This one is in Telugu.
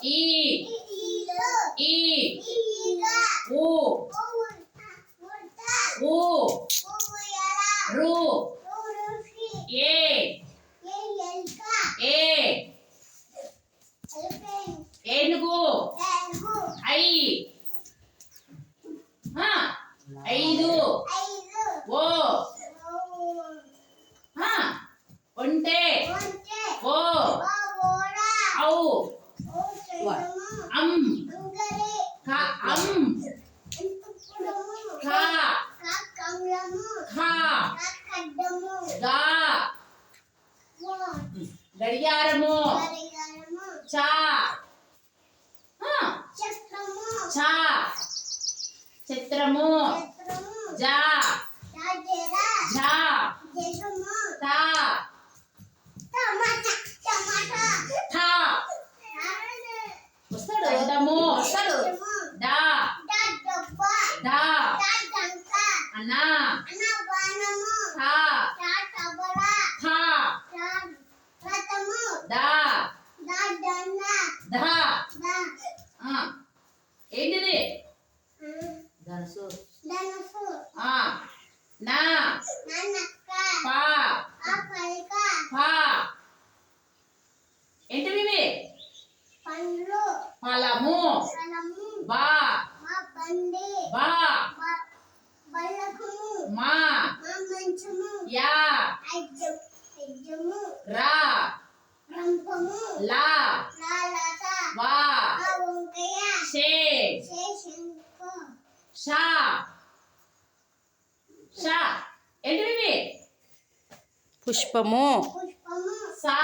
ఈ ఈ ఊ ఊ రు ఏ ఏ ఏనుగు ఐ ఐదు ఓ ఒంటె ఓ ఔ అం ఖ అం ఖ ఖ గా గడియారము చ ఛ చిత్రము జ ఝ ట ఠ వస్తాడు డము వస్తాడు డా డా అన్నా ఠ ఠ దా ధ ఏంటిది ధనుసు నా పా పా ఏంటివి ఫలము బా బా మా యా రా లా వా షే షా షా ఏంటివి పుష్పము సా